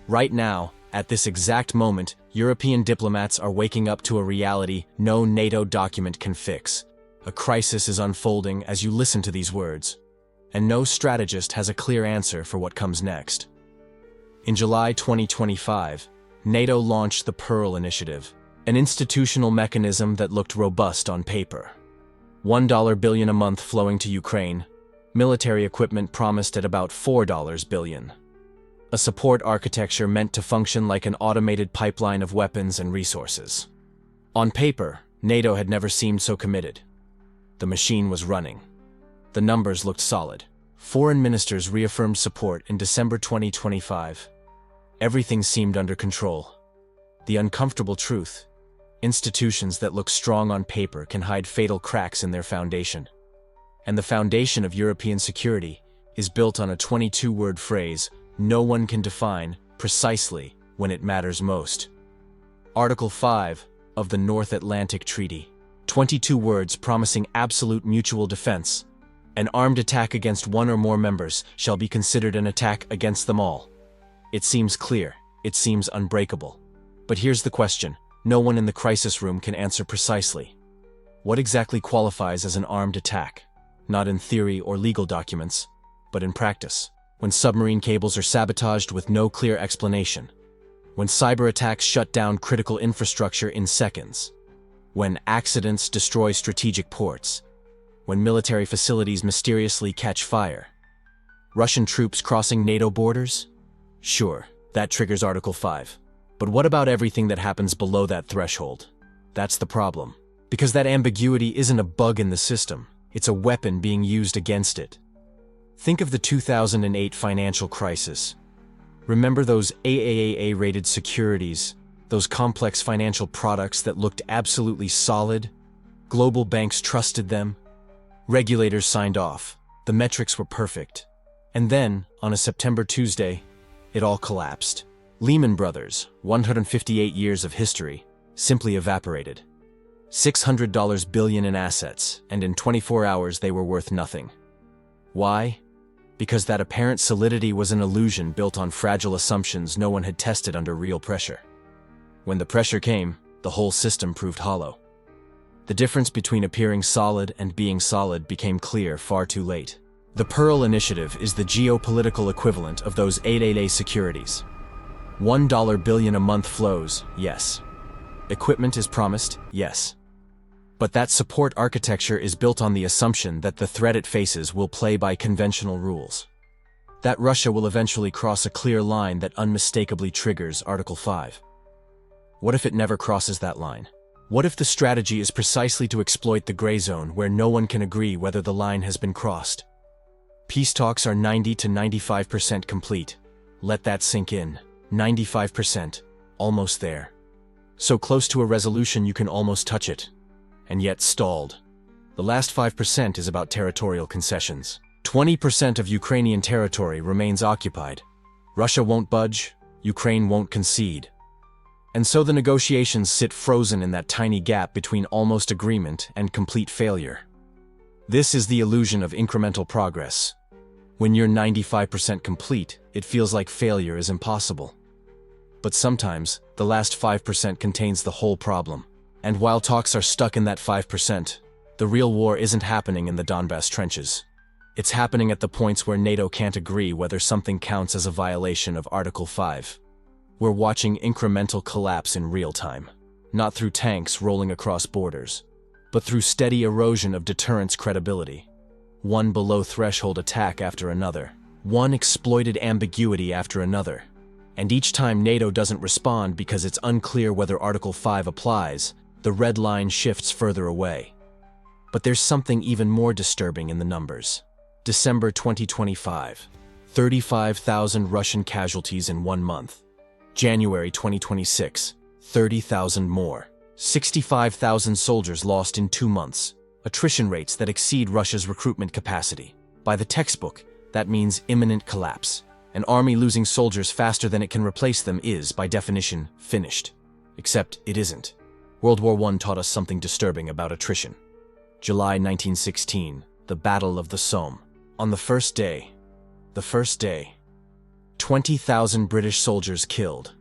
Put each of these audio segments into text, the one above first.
Right now, at this exact moment, European diplomats are waking up to a reality no NATO document can fix. A crisis is unfolding as you listen to these words, and no strategist has a clear answer for what comes next. In July 2025, NATO launched the Pearl Initiative, an institutional mechanism that looked robust on paper. $1 billion a month flowing to Ukraine, military equipment promised at about $4 billion. A support architecture meant to function like an automated pipeline of weapons and resources. On paper, NATO had never seemed so committed. The machine was running. The numbers looked solid. Foreign ministers reaffirmed support in December 2025. Everything seemed under control. The uncomfortable truth: institutions that look strong on paper can hide fatal cracks in their foundation. And the foundation of European security is built on a 22-word phrase no one can define precisely when it matters most. Article 5 of the North Atlantic Treaty. 22 words promising absolute mutual defense. An armed attack against one or more members shall be considered an attack against them all. It seems clear. It seems unbreakable. But here's the question no one in the crisis room can answer precisely. What exactly qualifies as an armed attack? Not in theory or legal documents, but in practice. When submarine cables are sabotaged with no clear explanation. When cyber attacks shut down critical infrastructure in seconds. When accidents destroy strategic ports. When military facilities mysteriously catch fire. Russian troops crossing NATO borders? Sure, that triggers Article 5. But what about everything that happens below that threshold? That's the problem. Because that ambiguity isn't a bug in the system, it's a weapon being used against it. Think of the 2008 financial crisis. Remember those AAA-rated securities, those complex financial products that looked absolutely solid? Global banks trusted them. Regulators signed off. The metrics were perfect. And then, on a September Tuesday, it all collapsed. Lehman Brothers, 158 years of history, simply evaporated. $600 billion in assets, and in 24 hours they were worth nothing. Why? Because that apparent solidity was an illusion built on fragile assumptions no one had tested under real pressure. When the pressure came, the whole system proved hollow. The difference between appearing solid and being solid became clear far too late. The Pearl Initiative is the geopolitical equivalent of those AAA securities. $1 billion a month flows, yes. Equipment is promised, yes. But that support architecture is built on the assumption that the threat it faces will play by conventional rules. That Russia will eventually cross a clear line that unmistakably triggers Article 5. What if it never crosses that line? What if the strategy is precisely to exploit the gray zone where no one can agree whether the line has been crossed? Peace talks are 90 to 95% complete. Let that sink in. 95%. Almost there. So close to a resolution you can almost touch it. And yet stalled. The last 5% is about territorial concessions. 20% of Ukrainian territory remains occupied. Russia won't budge, Ukraine won't concede. And so the negotiations sit frozen in that tiny gap between almost agreement and complete failure. This is the illusion of incremental progress. When you're 95% complete, it feels like failure is impossible. But sometimes, the last 5% contains the whole problem. And while talks are stuck in that 5%, the real war isn't happening in the Donbass trenches. It's happening at the points where NATO can't agree whether something counts as a violation of Article 5. We're watching incremental collapse in real time, not through tanks rolling across borders, but through steady erosion of deterrence credibility. One below-threshold attack after another, one exploited ambiguity after another. And each time NATO doesn't respond because it's unclear whether Article 5 applies, the red line shifts further away. But there's something even more disturbing in the numbers. December 2025, 35,000 Russian casualties in 1 month. January 2026, 30,000 more. 65,000 soldiers lost in 2 months. Attrition rates that exceed Russia's recruitment capacity. By the textbook, that means imminent collapse. An army losing soldiers faster than it can replace them is, by definition, finished. Except it isn't. World War I taught us something disturbing about attrition. July 1916, the Battle of the Somme. On the first day, 20,000 British soldiers killed,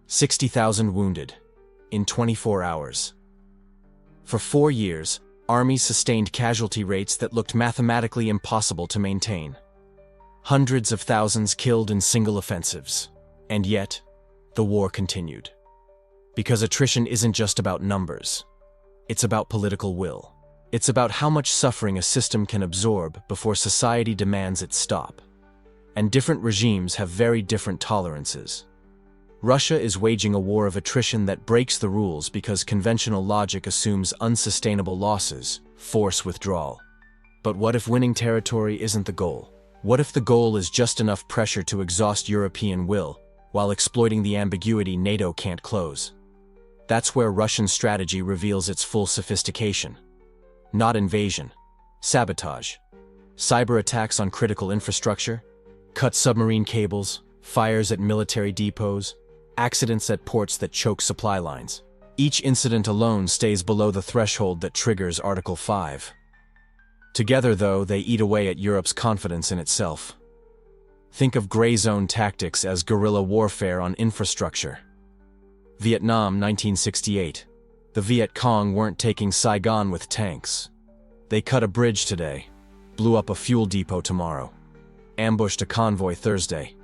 60,000 wounded, in 24 hours. For 4 years, armies sustained casualty rates that looked mathematically impossible to maintain. Hundreds of thousands killed in single offensives. And yet, the war continued. Because attrition isn't just about numbers. It's about political will. It's about how much suffering a system can absorb before society demands it stop. And different regimes have very different tolerances. Russia is waging a war of attrition that breaks the rules because conventional logic assumes unsustainable losses, force withdrawal. But what if winning territory isn't the goal? What if the goal is just enough pressure to exhaust European will, while exploiting the ambiguity NATO can't close? That's where Russian strategy reveals its full sophistication. Not invasion, sabotage, cyber attacks on critical infrastructure, cut submarine cables, fires at military depots, accidents at ports that choke supply lines. Each incident alone stays below the threshold that triggers Article 5. Together, though, they eat away at Europe's confidence in itself. Think of gray zone tactics as guerrilla warfare on infrastructure. Vietnam, 1968. The Viet Cong weren't taking Saigon with tanks. They cut a bridge today, blew up a fuel depot tomorrow, ambushed a convoy Thursday.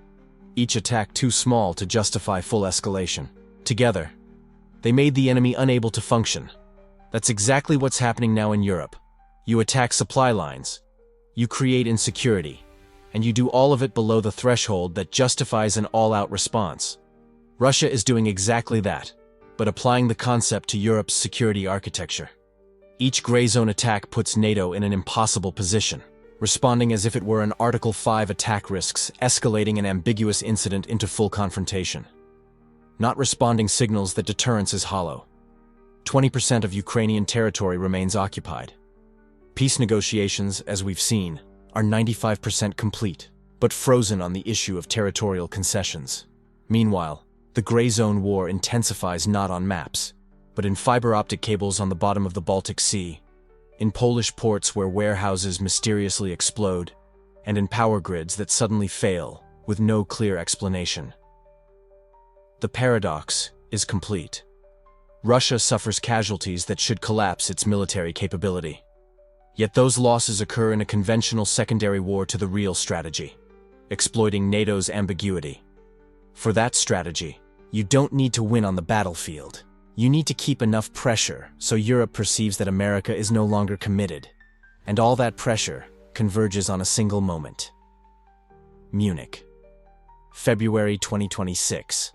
Each attack too small to justify full escalation. Together, they made the enemy unable to function. That's exactly what's happening now in Europe. You attack supply lines, you create insecurity, and you do all of it below the threshold that justifies an all-out response. Russia is doing exactly that, but applying the concept to Europe's security architecture. Each gray zone attack puts NATO in an impossible position, responding as if it were an Article 5 attack risks escalating an ambiguous incident into full confrontation. Not responding signals that deterrence is hollow. 20% of Ukrainian territory remains occupied. Peace negotiations, as we've seen, are 95% complete, but frozen on the issue of territorial concessions. Meanwhile, the gray zone war intensifies not on maps, but in fiber optic cables on the bottom of the Baltic Sea, in Polish ports where warehouses mysteriously explode, and in power grids that suddenly fail with no clear explanation. The paradox is complete. Russia suffers casualties that should collapse its military capability. Yet those losses occur in a conventional secondary war to the real strategy, exploiting NATO's ambiguity. For that strategy, you don't need to win on the battlefield. You need to keep enough pressure so Europe perceives that America is no longer committed, and all that pressure converges on a single moment. Munich, February 2026.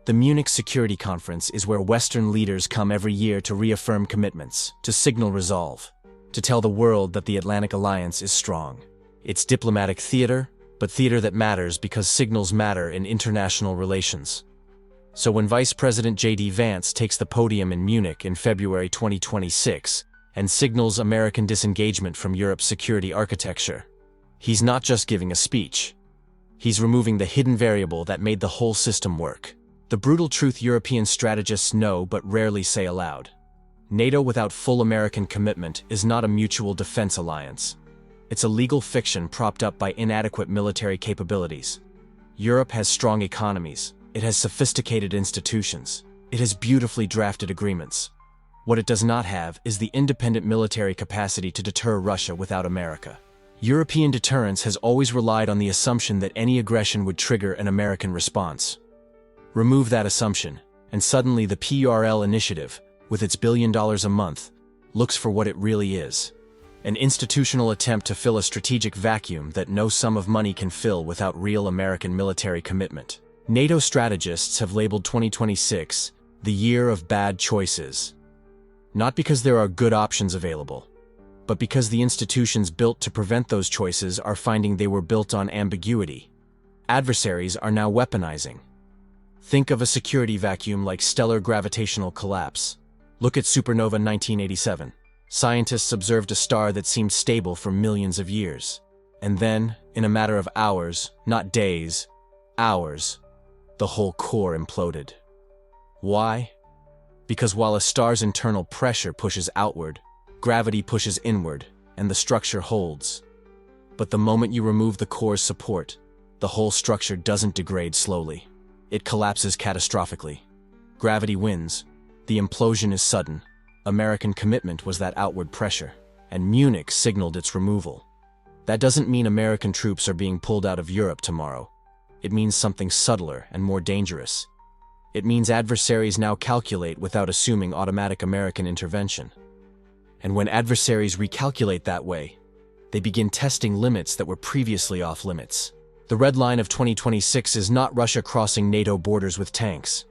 The Munich Security Conference is where Western leaders come every year to reaffirm commitments, to signal resolve, to tell the world that the Atlantic Alliance is strong. It's diplomatic theater, but theater that matters because signals matter in international relations. So when Vice President J.D. Vance takes the podium in Munich in February 2026 and signals American disengagement from Europe's security architecture, he's not just giving a speech. He's removing the hidden variable that made the whole system work. The brutal truth European strategists know but rarely say aloud. NATO without full American commitment is not a mutual defense alliance. It's a legal fiction propped up by inadequate military capabilities. Europe has strong economies. It has sophisticated institutions. It has beautifully drafted agreements. What it does not have is the independent military capacity to deter Russia without America. European deterrence has always relied on the assumption that any aggression would trigger an American response. Remove that assumption, and suddenly the PRL initiative, with its $1 billion a month, looks for what it really is. An institutional attempt to fill a strategic vacuum that no sum of money can fill without real American military commitment. NATO strategists have labeled 2026 the year of bad choices. Not because there are good options available, but because the institutions built to prevent those choices are finding they were built on ambiguity. Adversaries are now weaponizing. Think of a security vacuum like stellar gravitational collapse. Look at supernova 1987. Scientists observed a star that seemed stable for millions of years. And then, in a matter of hours, not days, hours, the whole core imploded. Why? Because while a star's internal pressure pushes outward, gravity pushes inward, and the structure holds. But the moment you remove the core's support, the whole structure doesn't degrade slowly. It collapses catastrophically. Gravity wins. The implosion is sudden. American commitment was that outward pressure, and Munich signaled its removal. That doesn't mean American troops are being pulled out of Europe tomorrow. It means something subtler and more dangerous. It means adversaries now calculate without assuming automatic American intervention. And when adversaries recalculate that way, they begin testing limits that were previously off limits. The red line of 2026 is not Russia crossing NATO borders with tanks.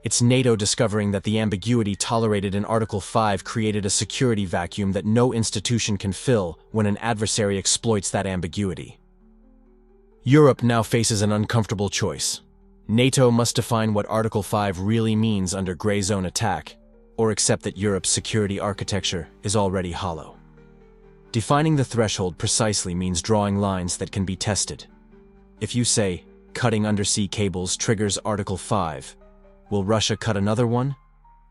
It's NATO discovering that the ambiguity tolerated in Article 5 created a security vacuum that no institution can fill when an adversary exploits that ambiguity. Europe now faces an uncomfortable choice. NATO must define what Article 5 really means under gray zone attack, or accept that Europe's security architecture is already hollow. Defining the threshold precisely means drawing lines that can be tested. If you say, cutting undersea cables triggers Article 5, will Russia cut another one?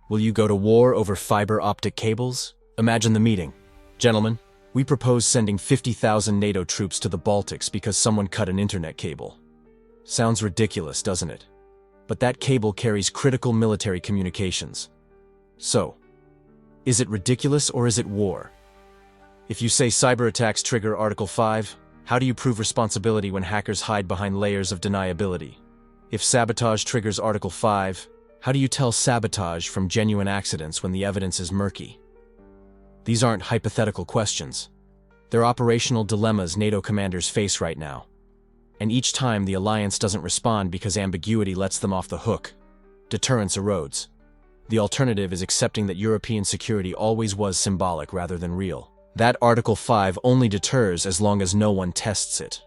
Will you go to war over fiber optic cables? Imagine the meeting. Gentlemen, we propose sending 50,000 NATO troops to the Baltics because someone cut an internet cable. Sounds ridiculous, doesn't it? But that cable carries critical military communications. So, is it ridiculous or is it war? If you say cyber attacks trigger Article 5, how do you prove responsibility when hackers hide behind layers of deniability? If sabotage triggers Article 5, how do you tell sabotage from genuine accidents when the evidence is murky? These aren't hypothetical questions. They're operational dilemmas NATO commanders face right now. And each time the alliance doesn't respond because ambiguity lets them off the hook, deterrence erodes. The alternative is accepting that European security always was symbolic rather than real. That Article 5 only deters as long as no one tests it.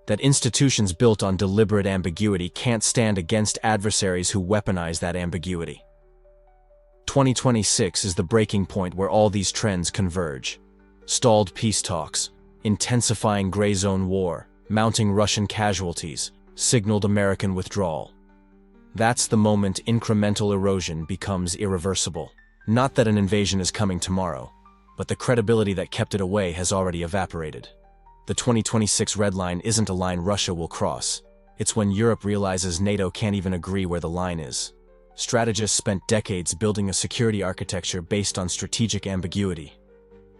That institutions built on deliberate ambiguity can't stand against adversaries who weaponize that ambiguity. 2026 is the breaking point where all these trends converge. Stalled peace talks, intensifying gray zone war, mounting Russian casualties, signaled American withdrawal. That's the moment incremental erosion becomes irreversible. Not that an invasion is coming tomorrow, but the credibility that kept it away has already evaporated. The 2026 red line isn't a line Russia will cross. It's when Europe realizes NATO can't even agree where the line is. Strategists spent decades building a security architecture based on strategic ambiguity.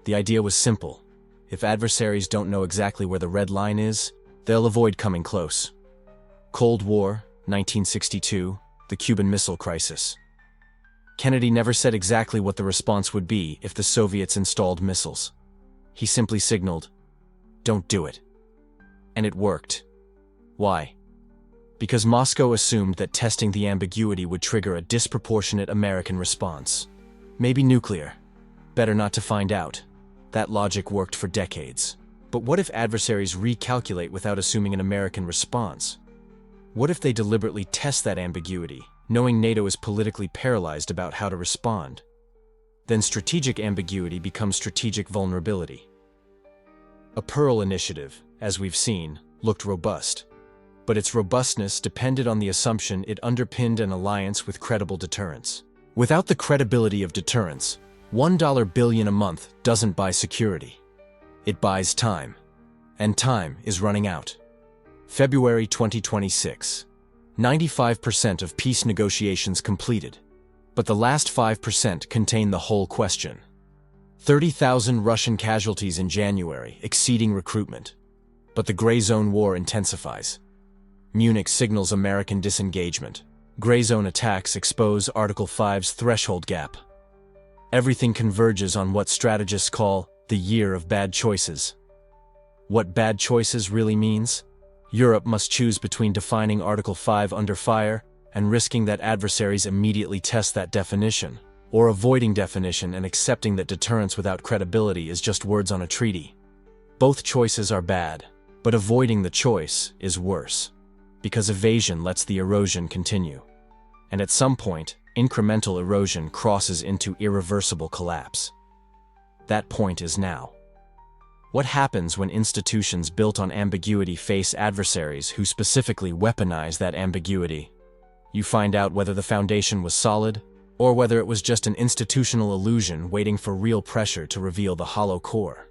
The idea was simple. If adversaries don't know exactly where the red line is, they'll avoid coming close. Cold War, 1962, the Cuban Missile Crisis. Kennedy never said exactly what the response would be if the Soviets installed missiles. He simply signaled, "Don't do it." And it worked. Why? Because Moscow assumed that testing the ambiguity would trigger a disproportionate American response. Maybe nuclear. Better not to find out. That logic worked for decades. But what if adversaries recalculate without assuming an American response? What if they deliberately test that ambiguity, knowing NATO is politically paralyzed about how to respond? Then strategic ambiguity becomes strategic vulnerability. A Pearl initiative, as we've seen, looked robust. But its robustness depended on the assumption it underpinned an alliance with credible deterrence. Without the credibility of deterrence, $1 billion a month doesn't buy security. It buys time. And time is running out. February 2026. 95% of peace negotiations completed. But the last 5% contain the whole question. 30,000 Russian casualties in January, exceeding recruitment. But the gray zone war intensifies. Munich signals American disengagement. Gray zone attacks expose Article 5's threshold gap. Everything converges on what strategists call the year of bad choices. What bad choices really means? Europe must choose between defining Article 5 under fire and risking that adversaries immediately test that definition, or avoiding definition and accepting that deterrence without credibility is just words on a treaty. Both choices are bad, but avoiding the choice is worse, because evasion lets the erosion continue. And at some point, incremental erosion crosses into irreversible collapse. That point is now. What happens when institutions built on ambiguity face adversaries who specifically weaponize that ambiguity? You find out whether the foundation was solid, or whether it was just an institutional illusion waiting for real pressure to reveal the hollow core.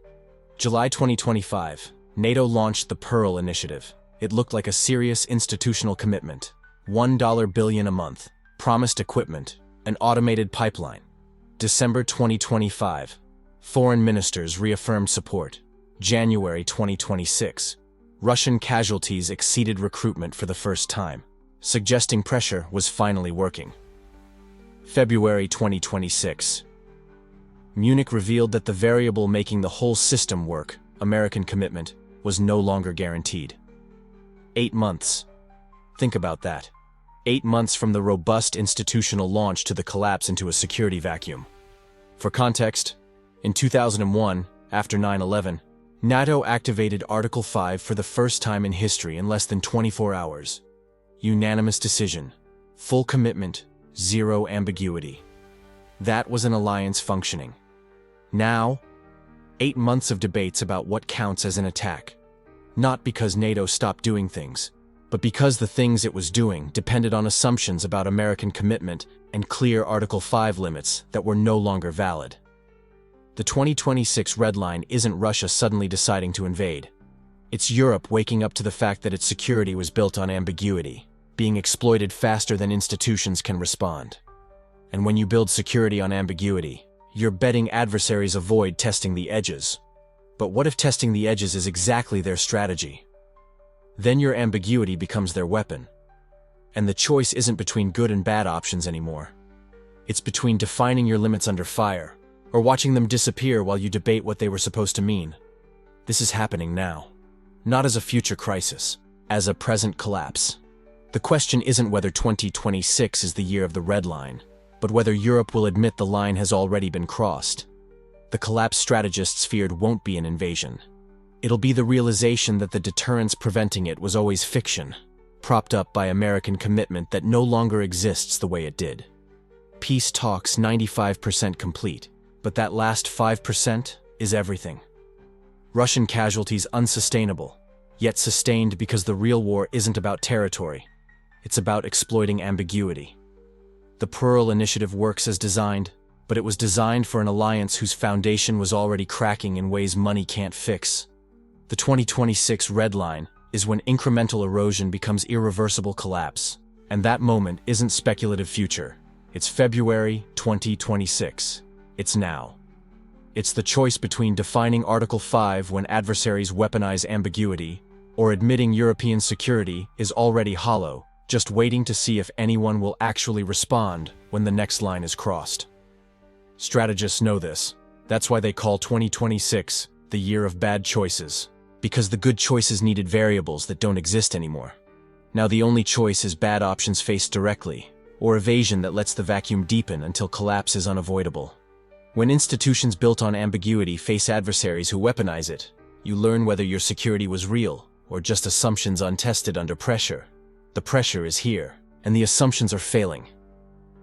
July 2025, NATO launched the Pearl initiative. It looked like a serious institutional commitment. $1 billion a month, promised equipment, an automated pipeline. December 2025. Foreign ministers reaffirmed support. January 2026. Russian casualties exceeded recruitment for the first time, suggesting pressure was finally working. February 2026. Munich revealed that the variable making the whole system work, American commitment, was no longer guaranteed. 8 months. Think about that. 8 months from the robust institutional launch to the collapse into a security vacuum. For context, in 2001, after 9/11, NATO activated Article 5 for the first time in history in less than 24 hours. Unanimous decision, full commitment, zero ambiguity. That was an alliance functioning. Now, 8 months of debates about what counts as an attack. Not because NATO stopped doing things, but because the things it was doing depended on assumptions about American commitment and clear Article 5 limits that were no longer valid. The 2026 red line isn't Russia suddenly deciding to invade. It's Europe waking up to the fact that its security was built on ambiguity, being exploited faster than institutions can respond. And when you build security on ambiguity, you're betting adversaries avoid testing the edges. But what if testing the edges is exactly their strategy? Then your ambiguity becomes their weapon. And the choice isn't between good and bad options anymore. It's between defining your limits under fire, or watching them disappear while you debate what they were supposed to mean. This is happening now. Not as a future crisis, as a present collapse. The question isn't whether 2026 is the year of the red line, but whether Europe will admit the line has already been crossed. The collapse strategists feared won't be an invasion. It'll be the realization that the deterrence preventing it was always fiction, propped up by American commitment that no longer exists the way it did. Peace talks 95% complete. But that last 5% is everything. Russian casualties unsustainable, yet sustained because the real war isn't about territory. It's about exploiting ambiguity. The Pearl Initiative works as designed, but it was designed for an alliance whose foundation was already cracking in ways money can't fix. The 2026 red line is when incremental erosion becomes irreversible collapse. And that moment isn't speculative future. It's February 2026. It's now. It's the choice between defining Article 5 when adversaries weaponize ambiguity, or admitting European security is already hollow, just waiting to see if anyone will actually respond when the next line is crossed. Strategists know this. That's why they call 2026 the year of bad choices, because the good choices needed variables that don't exist anymore. Now the only choice is bad options faced directly, or evasion that lets the vacuum deepen until collapse is unavoidable. When institutions built on ambiguity face adversaries who weaponize it, you learn whether your security was real or just assumptions untested under pressure. The pressure is here, and the assumptions are failing.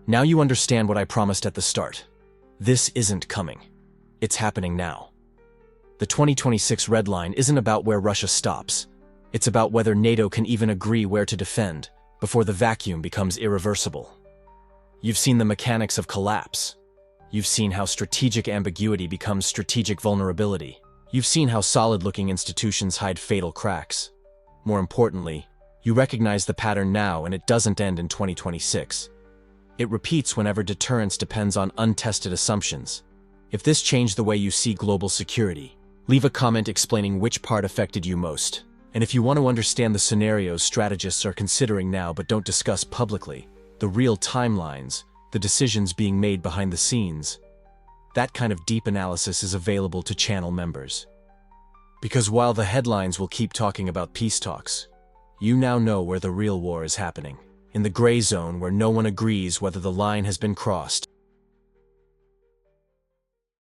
Now you understand what I promised at the start. This isn't coming. It's happening now. The 2026 red line isn't about where Russia stops. It's about whether NATO can even agree where to defend before the vacuum becomes irreversible. You've seen the mechanics of collapse. You've seen how strategic ambiguity becomes strategic vulnerability. You've seen how solid-looking institutions hide fatal cracks. More importantly, you recognize the pattern now, and it doesn't end in 2026. It repeats whenever deterrence depends on untested assumptions. If this changed the way you see global security, leave a comment explaining which part affected you most. And if you want to understand the scenarios strategists are considering now but don't discuss publicly, the real timelines, the decisions being made behind the scenes, that kind of deep analysis is available to channel members. Because while the headlines will keep talking about peace talks, you now know where the real war is happening, in the gray zone where no one agrees whether the line has been crossed.